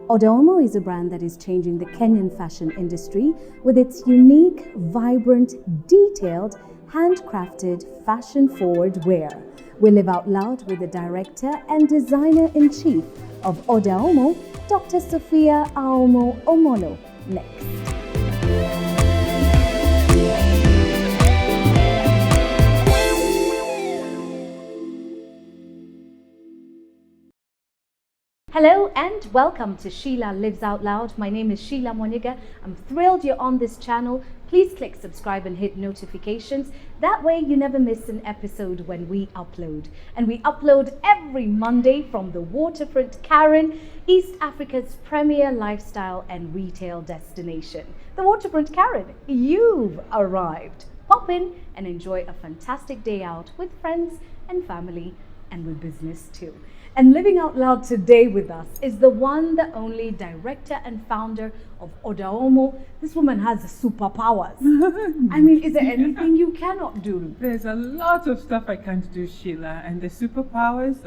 OdAomo is a brand that is changing the Kenyan fashion industry with its unique, vibrant, detailed, handcrafted, fashion-forward wear. We live out loud with the director and designer-in-chief of OdAomo, Dr. Sophia Aomo Omoro. Next. Hello and welcome to Sheila Lives Out Loud. My name is Sheila Moniga. I'm thrilled you're on this channel. Please click subscribe and hit notifications. That way you never miss an episode when we upload. And we upload every Monday from the waterfront Karen, East Africa's premier lifestyle and retail destination. The waterfront Karen, you've arrived. Pop in and enjoy a fantastic day out with friends and family and with business too. And living out loud today with us is the one, the only director and founder of OdAomo. This woman has superpowers. I mean, is there anything you cannot do? There's a lot of stuff I can't do, Sheila. And the superpowers,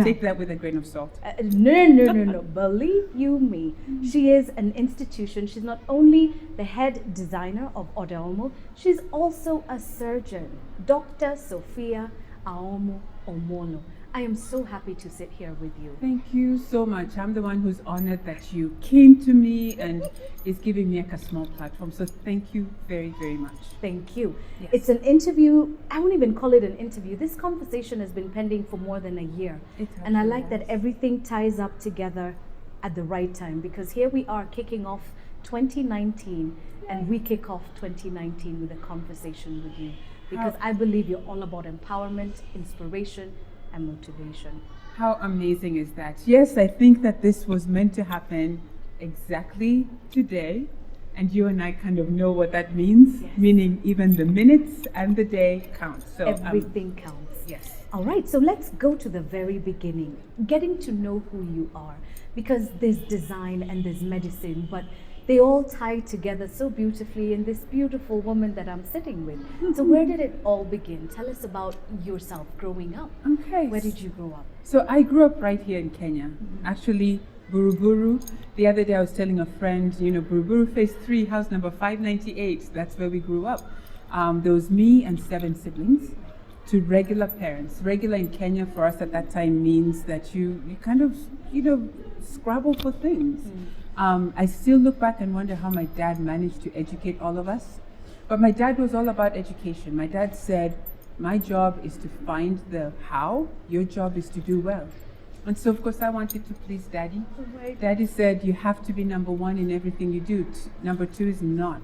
take that with a grain of salt. No. Believe you me. She is an institution. She's not only the head designer of OdAomo, she's also a surgeon. Dr. Sophia Aomo Omoro. I am so happy to sit here with you. Thank you so much. I'm the one who's honored that you came to me and is giving me a small platform. So thank you very, very much. Thank you. Yes. It's an interview. I won't even call it an interview. This conversation has been pending for more than a year. And I like that everything ties up together at the right time, because here we are kicking off 2019 and we kick off 2019 with a conversation with you, because I believe you're all about empowerment, inspiration, and motivation. How amazing is that? Yes, I think that this was meant to happen exactly today, and you and I kind of know what that means, yes. Meaning even the minutes and the day count. So everything counts. Yes. All right, so let's go to the very beginning, getting to know who you are, because there's design and there's medicine, but they all tie together so beautifully in this beautiful woman that I'm sitting with. So where did it all begin? Tell us about yourself growing up. Okay. Where did you grow up? So I grew up right here in Kenya. Actually, Buruburu. The other day I was telling a friend, Buruburu Phase 3, house number 598. That's where we grew up. There was me and 7 siblings, 2 regular parents. Regular in Kenya for us at that time means that you kind of, scrabble for things. I still look back and wonder how my dad managed to educate all of us. But my dad was all about education. My dad said, my job is to find the how, your job is to do well. And so, of course, I wanted to please Daddy. Right. Daddy said, you have to be number 1 in everything you do. Number 2 is not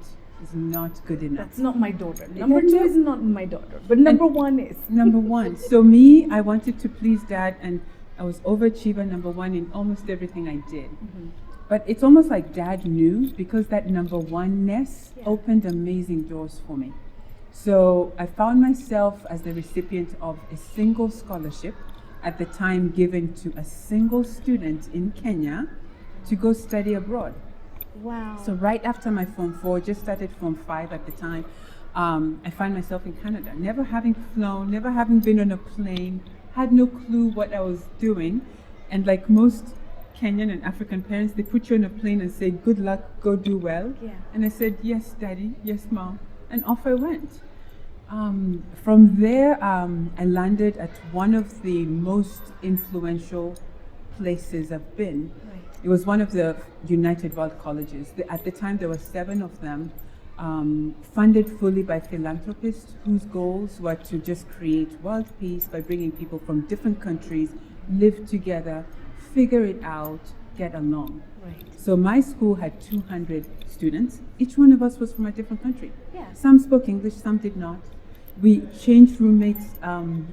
good enough. That's not my daughter. Number 2 is not my daughter, but number 1 is. Number 1. So me, I wanted to please Dad, and I was overachiever, number 1 in almost everything I did. But it's almost like Dad knew, because that number 1-ness opened amazing doors for me. So I found myself as the recipient of a single scholarship at the time given to a single student in Kenya to go study abroad. Wow. So right after my Form 4, just started Form 5 at the time, I found myself in Canada, never having flown, never having been on a plane, had no clue what I was doing. And like most Kenyan and African parents, they put you on a plane and say, good luck, go do well. Yeah. And I said, yes, Daddy, yes, Mom. And off I went. From there, I landed at one of the most influential places I've been. Right. It was one of the United World Colleges. At the time, there were 7 of them, funded fully by philanthropists whose goals were to just create world peace by bringing people from different countries, live together, figure it out, get along. Right. So my school had 200 students. Each one of us was from a different country. Yeah. Some spoke English, some did not. We changed roommates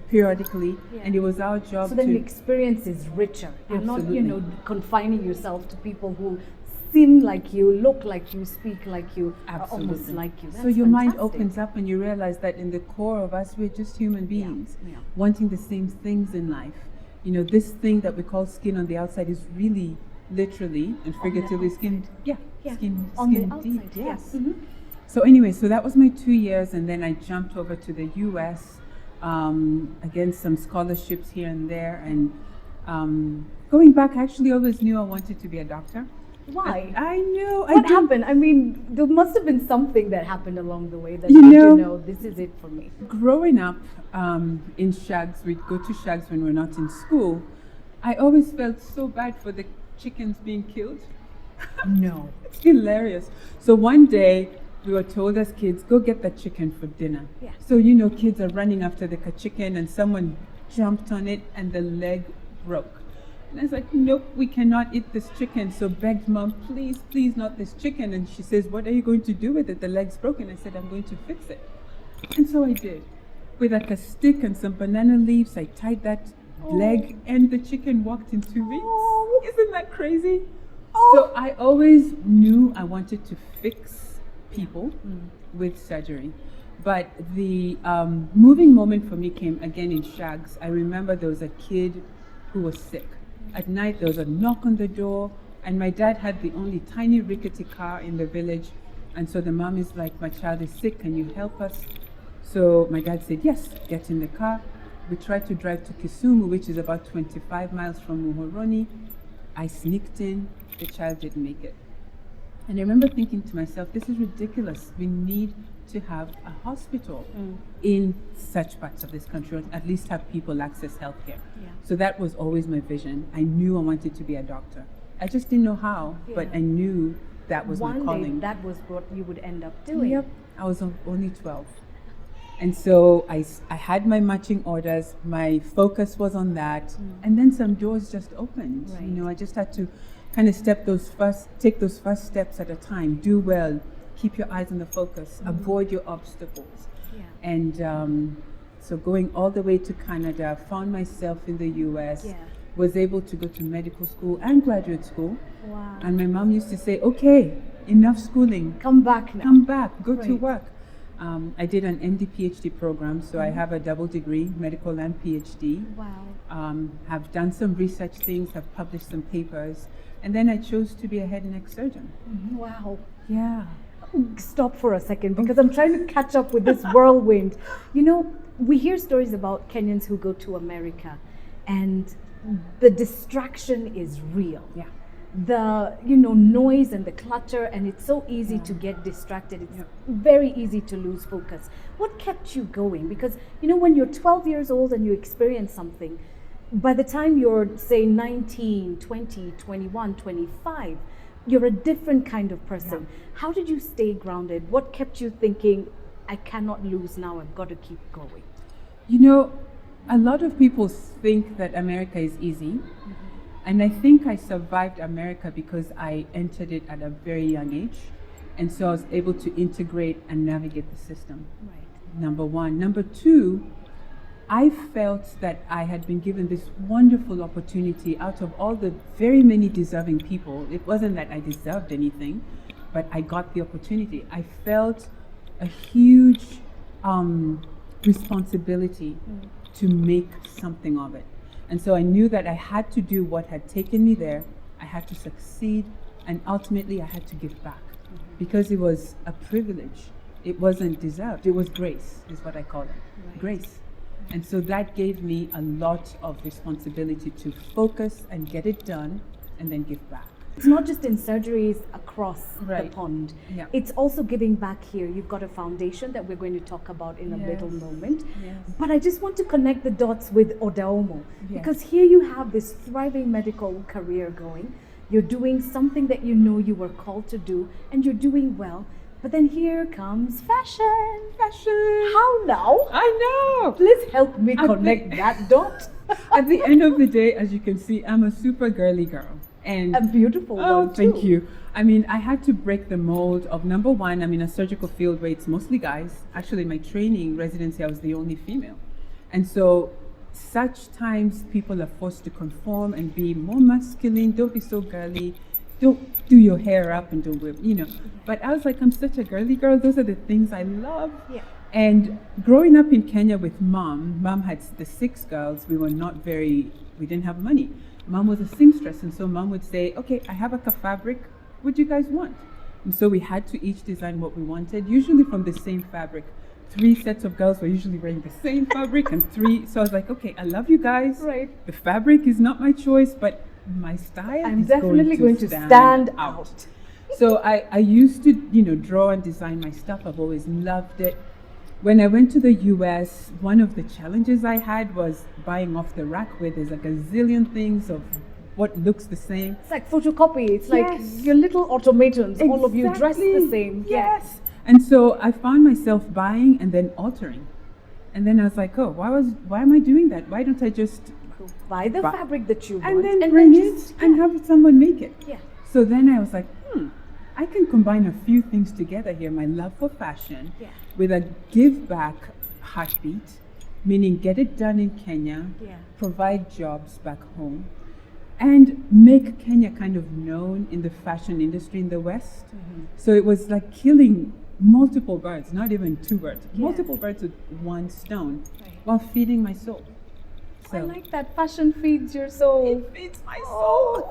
periodically, and it was our job. So then the experience is richer. You're Absolutely. Not, confining yourself to people who seem like you, look like you, speak like you, are almost like you. That's so your fantastic. mind opens up and you realize that in the core of us, we're just human beings, wanting the same things in life. This thing that we call skin on the outside is really, literally and figuratively skin. Skin on the deep. outside. Yes. So anyway, so that was my 2 years, and then I jumped over to the U.S. Again, some scholarships here and there, and Going back, I actually always knew I wanted to be a doctor. Why? I knew. What happened? I mean, there must have been something that happened along the way that You made know- you know this is it for me. Growing up in Shags, we'd go to Shags when we're not in school. I always felt so bad for the chickens being killed. No. It's hilarious. So one day we were told as kids, go get that chicken for dinner. Yeah. So you know, kids are running after the chicken, and someone jumped on it and the leg broke. And I was like, nope, we cannot eat this chicken. So begged mom, please, please, not this chicken. And she says, what are you going to do with it? The leg's broken. I said, I'm going to fix it. And so I did. With like a stick and some banana leaves, I tied that leg, and the chicken walked in 2 weeks. Oh. Isn't that crazy? So I always knew I wanted to fix people with surgery. But the moving moment for me came again in Shags. I remember there was a kid who was sick. At night there was a knock on the door, and my dad had the only tiny rickety car in the village. And so the mom is like, my child is sick, can you help us? So my dad said, yes, get in the car. We tried to drive to Kisumu, which is about 25 miles from Muhoroni. I sneaked in, the child didn't make it. And I remember thinking to myself, this is ridiculous. We need to have a hospital in such parts of this country, or at least have people access healthcare. Yeah. So that was always my vision. I knew I wanted to be a doctor. I just didn't know how, but Yeah. I knew that was my One calling. day that was what you would end up doing. Yep, I was only 12. And so I had my matching orders, my focus was on that, and then some doors just opened. Right. You know, I just had to kind of take those first steps at a time, do well, keep your eyes on the focus, avoid your obstacles. Yeah. And so going all the way to Canada, found myself in the US, Yeah. was able to go to medical school and graduate school. Wow. And my mom used to say, okay, enough schooling, Come back now. come back, go to Right. work. I did an MD PhD program, so I have a double degree, medical and PhD. Wow. Have done some research things, have published some papers, and then I chose to be a head and neck surgeon. Wow. Yeah. Stop for a second because I'm trying to catch up with this whirlwind. You know, we hear stories about Kenyans who go to America and the distraction is real. Yeah. The noise and the clutter, and it's so easy to get distracted. It's very easy to lose focus. What kept you going? Because when you're 12 years old and you experience something, by the time you're say 19, 20, 21, 25, you're a different kind of person. How did you stay grounded? What kept you thinking, I cannot lose now, I've got to keep going? A lot of people think that America is easy. And I think I survived America because I entered it at a very young age. And so I was able to integrate and navigate the system. Right. Number one. Number two, I felt that I had been given this wonderful opportunity out of all the very many deserving people. It wasn't that I deserved anything, but I got the opportunity. I felt a huge responsibility to make something of it. And so I knew that I had to do what had taken me there. I had to succeed, and ultimately I had to give back because it was a privilege. It wasn't deserved. It was grace, is what I call it. Right. Grace. And so that gave me a lot of responsibility to focus and get it done and then give back. It's not just in surgeries across Right. the pond. Yeah. It's also giving back here. You've got a foundation that we're going to talk about in a little Yes. moment. Yes. But I just want to connect the dots with OdAomo. Yes. Because here you have this thriving medical career going. You're doing something that you know you were called to do, and you're doing well. But then here comes fashion. Fashion. How now? I know. Please help me At the- connect that dot. At the end of the day, as you can see, I'm a super girly girl. And A beautiful one too. thank you. I mean, I had to break the mold of number one, I'm in a surgical field where it's mostly guys. Actually, my training residency, I was the only female. And so such times people are forced to conform and be more masculine. Don't be so girly. Don't do your hair up and don't wear, But I was like, I'm such a girly girl. Those are the things I love. Yeah. And growing up in Kenya with mom had the 6 girls. We didn't have money. Mom was a seamstress, and so mom would say, okay, I have a fabric. What do you guys want? And so we had to each design what we wanted, usually from the same fabric. 3 sets of girls were usually wearing the same fabric and 3. So I was like, okay, I love you guys. Right. The fabric is not my choice, but my style I'm is definitely going to stand stand out. So I used to, draw and design my stuff. I've always loved it. When I went to the US, one of the challenges I had was buying off the rack where there's like a zillion things of what looks the same. It's like photocopy. It's like Yes. your little automatons, all of you dressed the Exactly. same. Yes. And so I found myself buying and then altering. And then I was like, oh, why am I doing that? Why don't I just So buy the fabric that you want and then bring just- it and have someone make it? Yeah. So then I was like, I can combine a few things together here. My love for fashion Yeah. with a give back heartbeat, meaning get it done in Kenya, Yeah. provide jobs back home, and make Kenya kind of known in the fashion industry in the West. So it was like killing multiple birds, not even 2 birds, Yeah. multiple birds with 1 stone, Right. while feeding my soul. I like that fashion feeds your soul. It feeds my soul.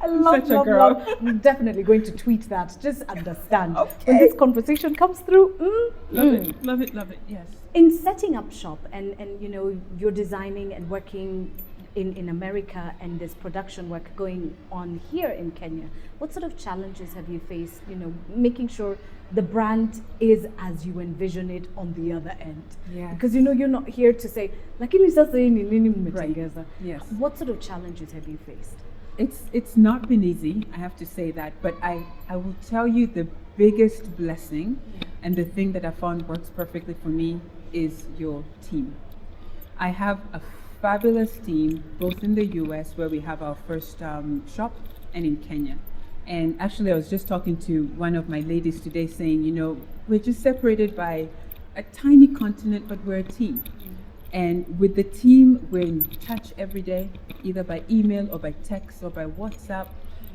I love, such a love, girl. love. I'm definitely going to tweet that. Just understand. When Okay. this conversation comes through, Love it, love it, love it, yes. in setting up shop and you're designing and working in America and there's production work going on here in Kenya, what sort of challenges have you faced, making sure the brand is as you envision it on the other end? Yes. Because you're not here to say, lakini sasa hii ni nini mmetengeza. Yes. What sort of challenges have you faced? It's not been easy, I have to say that, but I will tell you the biggest blessing and the thing that I found works perfectly for me is your team. I have a fabulous team, both in the US where we have our first shop and in Kenya. And actually I was just talking to one of my ladies today saying, we're just separated by a tiny continent, but we're a team. And with the team, we're in touch every day, either by email or by text or by WhatsApp.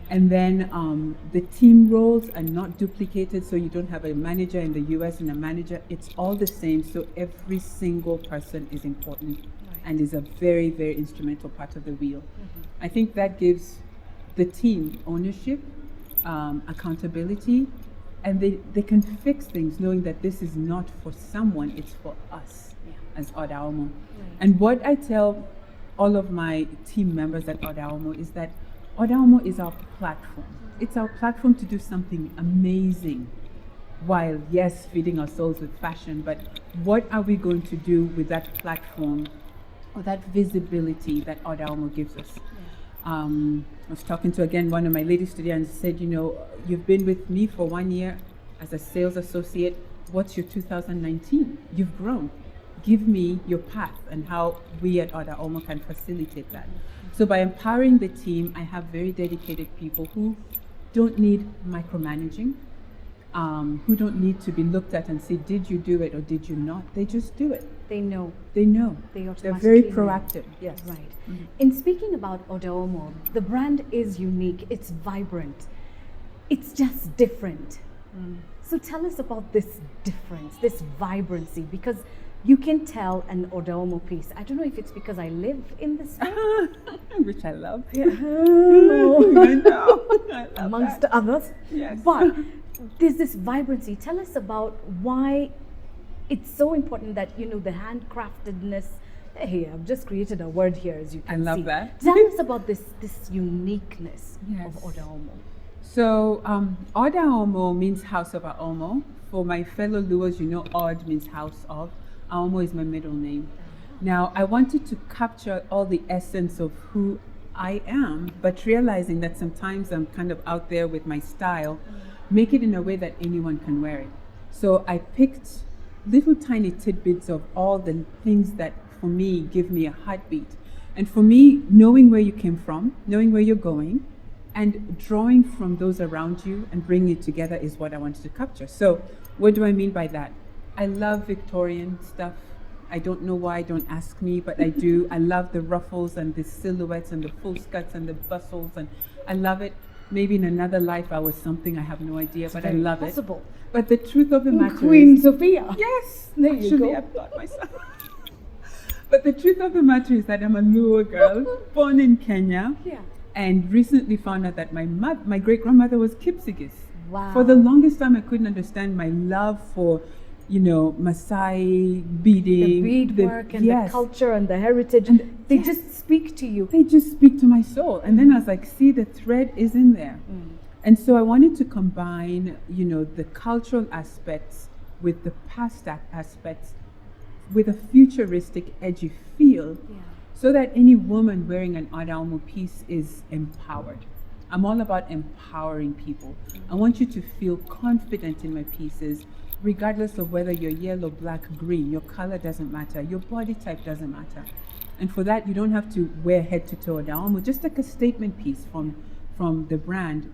And then the team roles are not duplicated, so you don't have a manager in the US and a manager. It's all the same, so every single person is important and is a very, very instrumental part of the wheel. I think that gives the team ownership, accountability, and they can fix things knowing that this is not for someone, it's for us as odAomo. And what I tell all of my team members at odAomo is that odAomo is our platform. It's our platform to do something amazing while, yes, feeding our souls with fashion, but what are we going to do with that platform or that visibility that odAomo gives us? I was talking to, again, one of my ladies today and said, you've been with me for 1 year as a sales associate. What's your 2019? You've grown. Give me your path and how we at odAomo can facilitate that. So by empowering the team, I have very dedicated people who don't need micromanaging, who don't need to be looked at and say, did you do it or did you not? They just do it. They know. They know. They They're very automatically know. proactive. Yes. Right. In speaking about odAomo, the brand is unique, it's vibrant, it's just different. So tell us about this difference, this vibrancy, because you can tell an odAomo piece. I don't know if it's because I live in this store. Which I love. Yeah. I know. I love Amongst that. others. Yes. But there's this vibrancy. Tell us about why it's so important that, the handcraftedness. Hey, I've just created a word here, as you can see. I love that. Tell us about this uniqueness of Yes. odAomo. So, odAomo means house of Aomo. For my fellow Luas, Od means house of. Aomo is my middle name. Now, I wanted to capture all the essence of who I am, but realizing that sometimes I'm kind of out there with my style, make it in a way that anyone can wear it. So I picked little tiny tidbits of all the things that for me give me a heartbeat. And for me, knowing where you came from, knowing where you're going, and drawing from those around you and bringing it together is what I wanted to capture. So what do I mean by that? I love Victorian stuff. I don't know why, don't ask me, but I do. I love the ruffles and the silhouettes and the full skirts and the bustles, and I love it. Maybe in another life I was something, I have no idea, but I love possible. it. But the truth of the matter Queen is... Sophia. Yes! There you Actually, go. I've thought myself. But the truth of the matter is that I'm a Luo girl, born in Kenya, Yeah. and recently found out that my great-grandmother was Kipsigis. Wow. For the longest time, I couldn't understand my love for Maasai The beading. beadwork and yes. the culture and the heritage, And they yes. just speak to you. They just speak to my soul. And then I was like, see, the thread is in there. And so I wanted to combine, the cultural aspects with the past aspects with a futuristic, edgy feel, so that any woman wearing an odAomo piece is empowered. I'm all about empowering people. I want you to feel confident in my pieces, regardless of whether you're yellow, black, green. Your color doesn't matter. Your body type doesn't matter. And for that, you don't have to wear head to toe odAomo. Just like a statement piece from the brand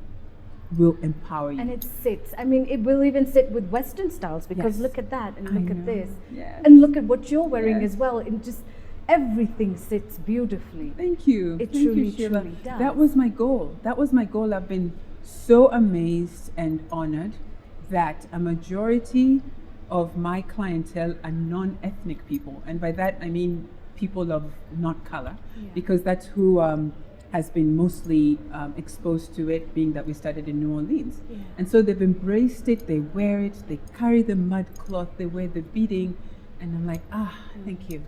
will empower you. And it sits. I mean, it will even sit with Western styles, because Yes. look at that and I look at know. this. Yes. And look at what you're wearing Yes. as well. And just everything sits beautifully. Thank you. It Thank truly, you, Sheila. truly does. That was my goal. I've been so amazed and honored that a majority of my clientele are non-ethnic people. And by that, I mean people of not color, because that's who has been mostly exposed to it, being that we started in New Orleans. And so they've embraced it, they wear it, they carry the mud cloth, they wear the beading, and I'm like, thank you.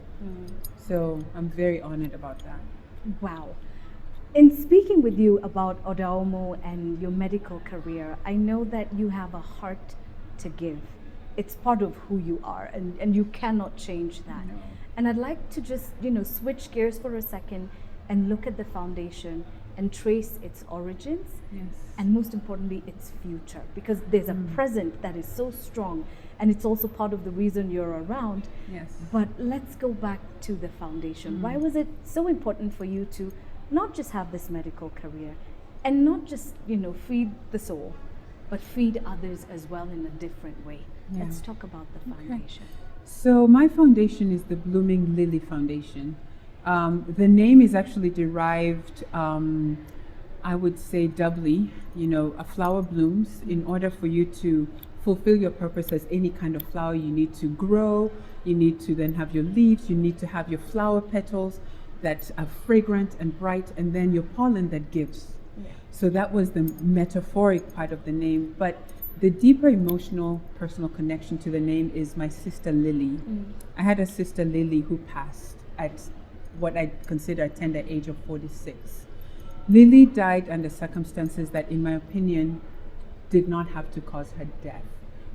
So I'm very honored about that. Wow. In speaking with you about odAomo and your medical career, I know that you have a heart to give. It's part of who you are, and you cannot change that. No. And I'd like to just, switch gears for a second and look at the foundation and trace its origins, Yes. and most importantly, its future, because there's a present that is so strong, and it's also part of the reason you're around. Yes. But let's go back to the foundation. Why was it so important for you to not just have this medical career and not just, feed the soul, but feed others as well in a different way? Yeah. Let's talk about the foundation. So my foundation is the Blooming Lily Foundation. The name is actually derived, I would say doubly, a flower blooms. In order for you to fulfill your purpose as any kind of flower, you need to grow, you need to then have your leaves, you need to have your flower petals that are fragrant and bright, and then your pollen that gives. So that was the metaphoric part of the name. But the deeper emotional, personal connection to the name is my sister Lilly. I had a sister Lilly who passed at what I consider a tender age of 46. Lilly died under circumstances that, in my opinion, did not have to cause her death.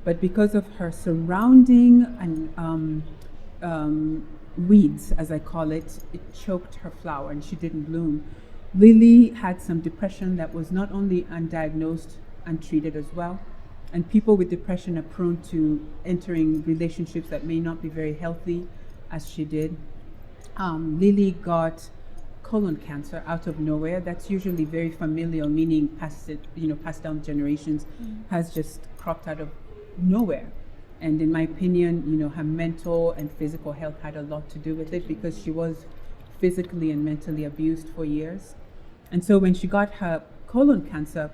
But because of her surrounding and weeds, as I call it, it choked her flower and she didn't bloom. Lilly had some depression that was not only undiagnosed, untreated as well. And people with depression are prone to entering relationships that may not be very healthy, as she did. Lilly got colon cancer out of nowhere. That's usually very familial, meaning passed down generations, has just cropped out of nowhere. And in my opinion, her mental and physical health had a lot to do with it, because she was physically and mentally abused for years. And so when she got her colon cancer,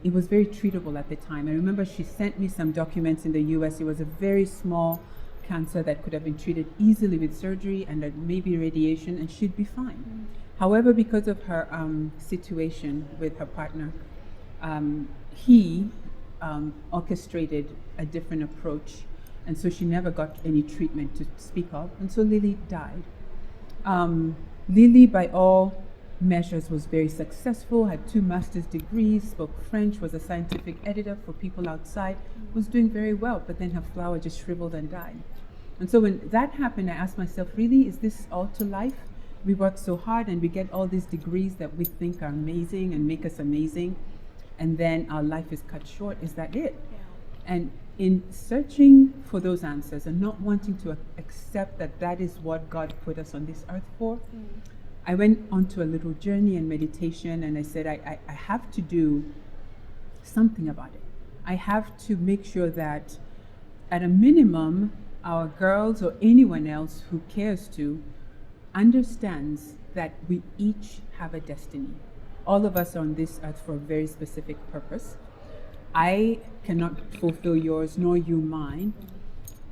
it was very treatable at the time. I remember she sent me some documents in the US. It was a very small cancer that could have been treated easily with surgery and maybe radiation, and she'd be fine. However, because of her situation with her partner, he orchestrated a different approach, and so she never got any treatment to speak of, and so Lilly died. Lilly, by all measures, was very successful, had 2 master's degrees, spoke French, was a scientific editor for people outside, was doing very well, but then her flower just shriveled and died. And so when that happened, I asked myself, really, is this all to life? We work so hard and we get all these degrees that we think are amazing and make us amazing, and then our life is cut short. Is that it? And in searching for those answers and not wanting to accept that that is what God put us on this earth for, I went onto a little journey and meditation, and I said, I have to do something about it. I have to make sure that, at a minimum, our girls or anyone else who cares to understands that we each have a destiny. All of us are on this earth for a very specific purpose. I cannot fulfill yours, nor you mine.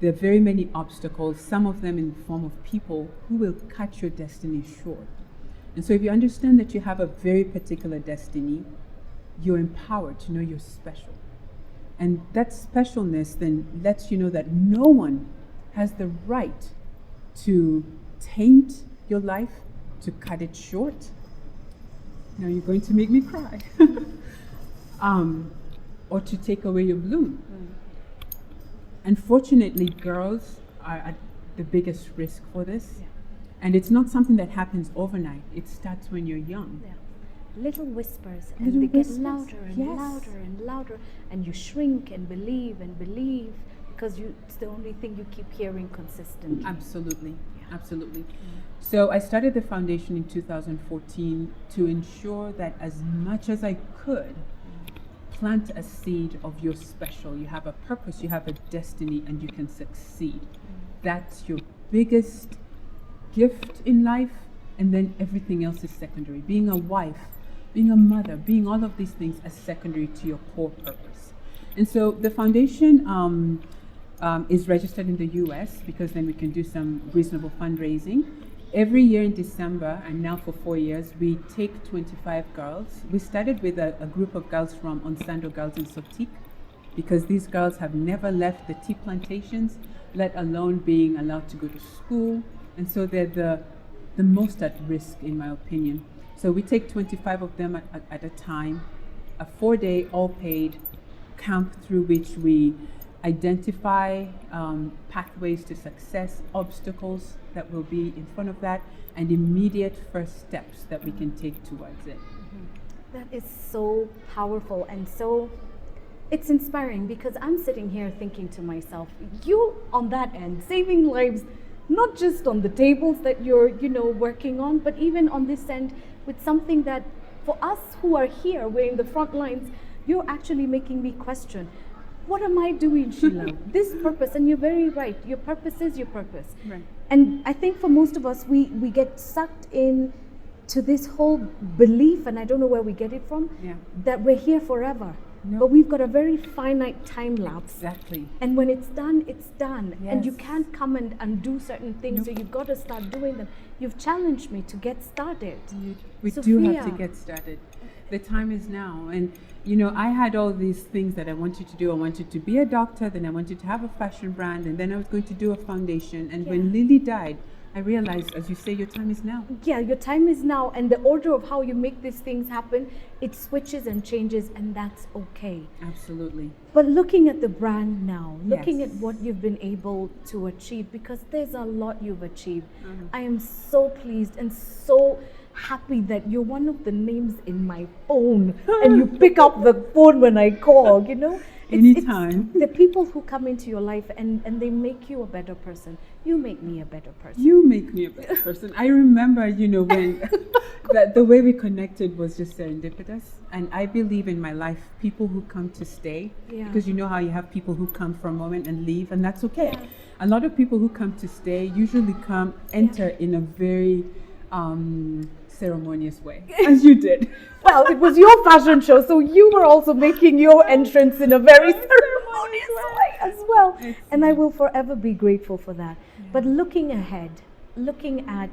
There are very many obstacles, some of them in the form of people who will cut your destiny short. And so if you understand that you have a very particular destiny, you're empowered to know you're special. And that specialness then lets you know that no one has the right to taint your life, to cut it short. Now you're going to make me cry. Or to take away your bloom. Unfortunately, girls are at the biggest risk for this. Yeah. And it's not something that happens overnight. It starts when you're young. Yeah. Little whispers, and Little they whispers, get louder and yes. louder and louder, and you shrink and believe because it's the only thing you keep hearing consistently. Absolutely, Yeah. absolutely. So I started the foundation in 2014 to ensure that as much as I could, plant a seed of your special. You have a purpose, you have a destiny, and you can succeed. That's your biggest gift in life, and then everything else is secondary. Being a wife, being a mother, being all of these things are secondary to your core purpose. And so the foundation is registered in the US because then we can do some reasonable fundraising. Every year in December, and now for 4 years, we take 25 girls. We started with a group of girls from Onsando Girls in Sotik, because these girls have never left the tea plantations, let alone being allowed to go to school. And so they're the most at risk, in my opinion. So we take 25 of them at a time, a 4-day all paid camp through which we identify pathways to success, obstacles that will be in front of that, and immediate first steps that we can take towards it. That is so powerful and so it's inspiring, because I'm sitting here thinking to myself, you on that end, saving lives, not just on the tables that you're, working on, but even on this end with something that for us who are here, we're in the front lines, you're actually making me question, what am I doing, Sheila? This purpose, and you're very right, your purpose is your purpose. Right. And I think for most of us, we get sucked in to this whole belief, and I don't know where we get it from, that we're here forever. No. But we've got a very finite time lapse. Exactly. And when it's done, it's done. Yes. And you can't come and undo certain things, Nope. so you've got to start doing them. You've challenged me to get started. We do Sophia. have to get started. The time is now. And, I had all these things that I wanted to do. I wanted to be a doctor, then I wanted to have a fashion brand, and then I was going to do a foundation. And when Lilly died, I realized, as you say, your time is now. Yeah, your time is now, and the order of how you make these things happen, it switches and changes, and that's okay. Absolutely. But looking at the brand now, looking Yes. at what you've been able to achieve, because there's a lot you've achieved, I am so pleased and so happy that you're one of the names in my phone, and you pick up the phone when I call, Anytime. The people who come into your life and they make you a better person. You make me a better person. You make me a better person. I remember, when the way we connected was just serendipitous. And I believe in my life, people who come to stay, because you know how you have people who come for a moment and leave, and that's okay. Yeah. A lot of people who come to stay usually enter in a very ceremonious way, as you did. Well, it was your fashion show, so you were also making your entrance in a very ceremonious way as well. And I will forever be grateful for that. But looking ahead, looking at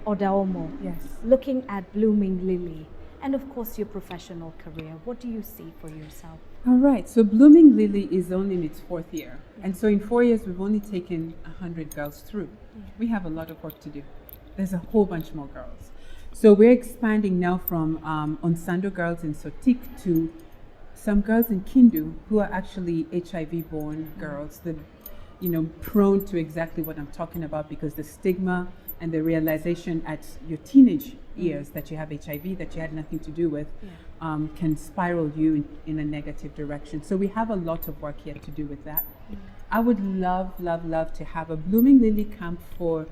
OdAomo, Yes. looking at Blooming Lily, and of course your professional career, what do you see for yourself? All right, so Blooming Lily is only in its 4th year. And so in 4 years, we've only taken 100 girls through. We have a lot of work to do. There's a whole bunch more girls. So we're expanding now from Onsando Girls in Sotik to some girls in Kindu who are actually HIV-born girls, prone to exactly what I'm talking about, because the stigma and the realization at your teenage years that you have HIV that you had nothing to do with can spiral you in a negative direction. So we have a lot of work yet to do with that. I would love, love, love to have a Blooming Lily camp for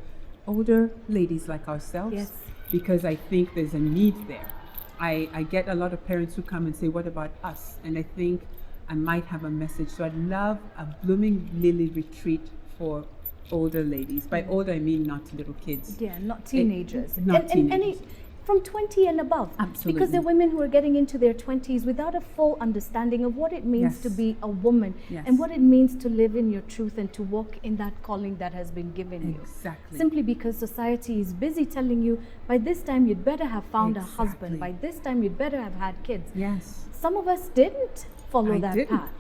older ladies like ourselves. Yes. Because I think there's a need there. I get a lot of parents who come and say, what about us? And I think I might have a message. So I'd love a Blooming Lily retreat for older ladies. By older, I mean not little kids. Yeah, not teenagers. Not teenagers. From 20 and above. Absolutely. Because there are women who are getting into their 20s without a full understanding of what it means to be a woman, and what it means to live in your truth and to walk in that calling that has been given you. Exactly. Simply because society is busy telling you, by this time you'd better have found a husband, by this time you'd better have had kids. Yes. Some of us didn't follow that didn't. path.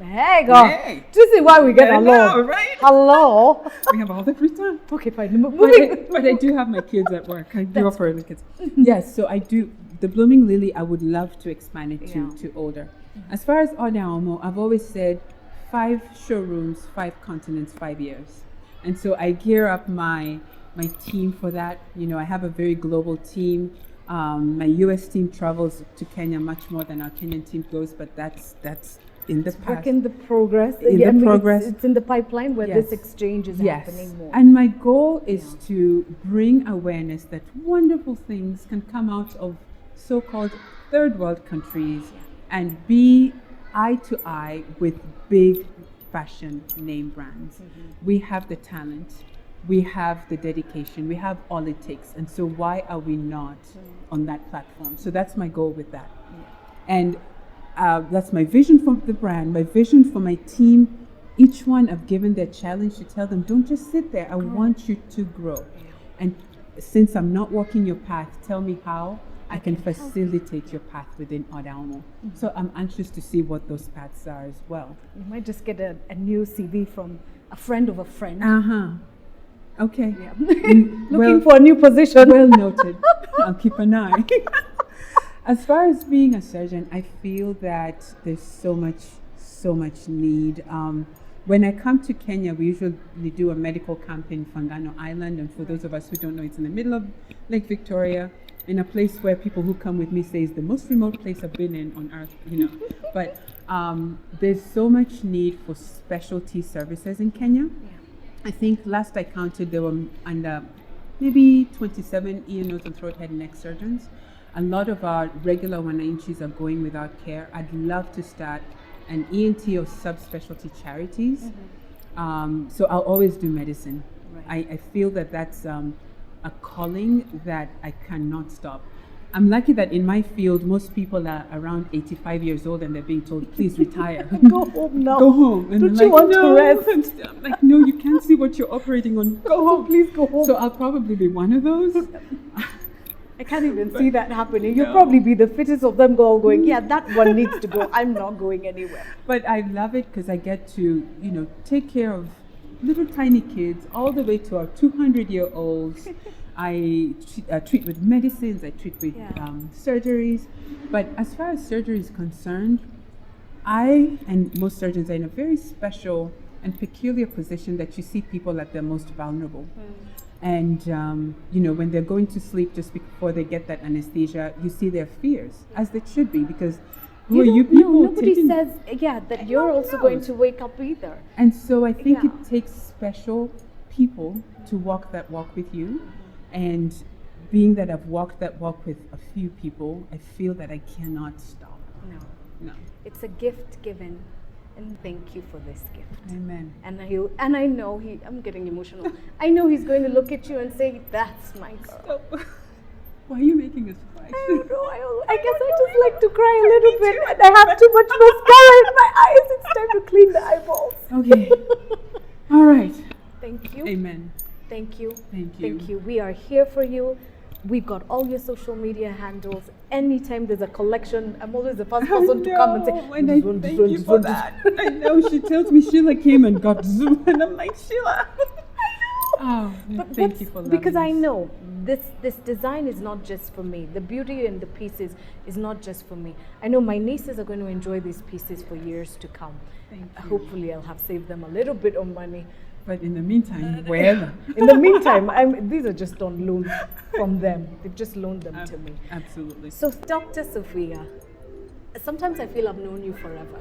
Hey, God. Hey. This is why we get I along. know, right? Hello. We have all the free time. Okay, fine. Moving. But I do have my kids at work. I do offer the kids. Yes, so I do. The Blooming Lily, I would love to expand it to older. As far as OdAomo, I've always said 5 showrooms, 5 continents, 5 years. And so I gear up my team for that. You know, I have a very global team. My US team travels to Kenya much more than our Kenyan team goes, but that's in the past. Work in the progress. It's in the pipeline where this exchange is happening more. And my goal is to bring awareness that wonderful things can come out of so-called third world countries and be eye to eye with big fashion name brands. We have the talent, we have the dedication, we have all it takes. And so why are we not on that platform? So that's my goal with that. And that's my vision for the brand, my vision for my team. Each one I've given their challenge to tell them, don't just sit there, I want you to grow. And since I'm not walking your path, tell me how I can facilitate your path within OdAomo. So I'm anxious to see what those paths are as well. You might just get a new CV from a friend of a friend. Okay. Yeah. Looking for a new position. Well noted. I'll keep an eye. As far as being a surgeon, I feel that there's so much need. When I come to Kenya, we usually do a medical camp in Fangano Island, and for those of us who don't know, it's in the middle of Lake Victoria, in a place where people who come with me say is the most remote place I've been in on earth, you know. But there's so much need for specialty services in Kenya. I think last I counted, there were under maybe 27 ear, nose, and throat, head and neck surgeons. A lot of our regular wananchis are going without care. I'd love to start an ENT or subspecialty charities. So I'll always do medicine. I feel that that's a calling that I cannot stop. I'm lucky that in my field, most people are around 85 years old and they're being told, please retire. Go home now. Go home. And don't you want to rest? I'm like, no, you can't see what you're operating on. Go home. Please go home. So I'll probably be one of those. I can't even see that happening. You'll probably be the fittest of them all going, yeah, that one needs to go. I'm not going anywhere. But I love it because I get to, you know, take care of little tiny kids all the way to our 200-year-olds. I treat with medicines, I treat with surgeries. But as far as surgery is concerned, I and most surgeons are in a very special and peculiar position that you see people at their most vulnerable. And, you know, when they're going to sleep just before they get that anesthesia, you see their fears, as they should be, because who are you people? Nobody says, that you're also going to wake up either. And so I think it takes special people to walk that walk with you. And being that I've walked that walk with a few people, I feel that I cannot stop. No. It's a gift given. And thank you for this gift. Amen. And I know I'm getting emotional. I know he's going to look at you and say, that's my girl. Stop. Why are you making us cry? I don't know. I guess I just like to cry a little bit. And I have too much mascara in my eyes. It's time to clean the eyeballs. Okay. All right. Thank you. Amen. Thank you. Thank you. Thank you. We are here for you. We've got all your social media handles. Anytime there's a collection, I'm always the first person to come and say, and I thank you for that. I know, she tells me Sheila came and got Zoom, and I'm like, Sheila. Thank you for loving because I us. know this design is not just for me. The beauty in the pieces is not just for me. I know my nieces are going to enjoy these pieces for years to come. Thank you. Hopefully I'll have saved them a little bit of money. But in the meantime, well. In the meantime, these are just on loan from them. They've just loaned them to me. Absolutely. So, Dr. Sophia, sometimes I feel I've known you forever.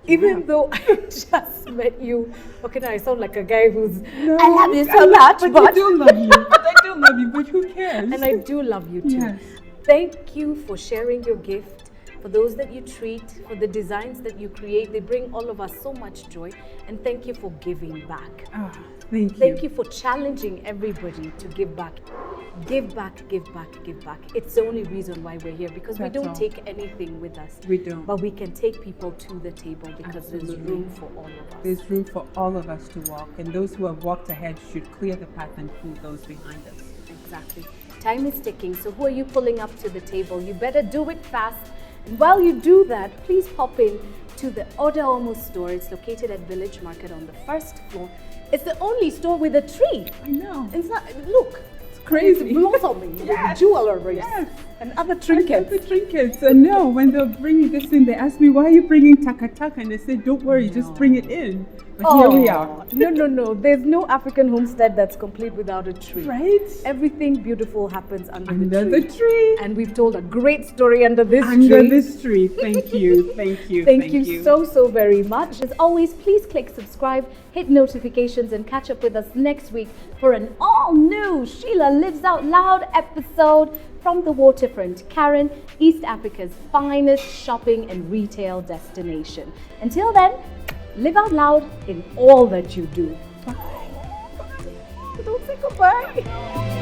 Even though I just met you. Okay, now I sound like a guy who's, I love you so much. But I do love you. I do love you, but who cares? And I do love you too. Yes. Thank you for sharing your gift. For those that you treat, for the designs that you create, they bring all of us so much joy. And thank you for giving back. Thank you. Thank you for challenging everybody to give back. Give back, give back, give back. It's the only reason why we're here, because we don't take anything with us. We don't. But we can take people to the table because there's room for all of us. There's room for all of us to walk, and those who have walked ahead should clear the path and pull those behind us. Exactly. Time is ticking, so who are you pulling up to the table? You better do it fast. And while you do that, please pop in to the OdAomo store. It's located at Village Market on the first floor. It's the only store with a tree. I know. It's not, look. It's crazy. It's blossoming with jewelry and other trinkets. The trinkets. And no, when they're bringing this in, they ask me, why are you bringing taka-taka? And I said, don't worry, just bring it in. But here we are. No. There's no African homestead that's complete without a tree. Right? Everything beautiful happens under the tree. And we've told a great story under this tree. Under this tree. Thank you. Thank you. Thank you so very much. As always, please click subscribe, hit notifications, and catch up with us next week for an all-new Sheila Lives Out Loud episode from the waterfront, Karen, East Africa's finest shopping and retail destination. Until then, live out loud in all that you do. Bye. Don't say goodbye.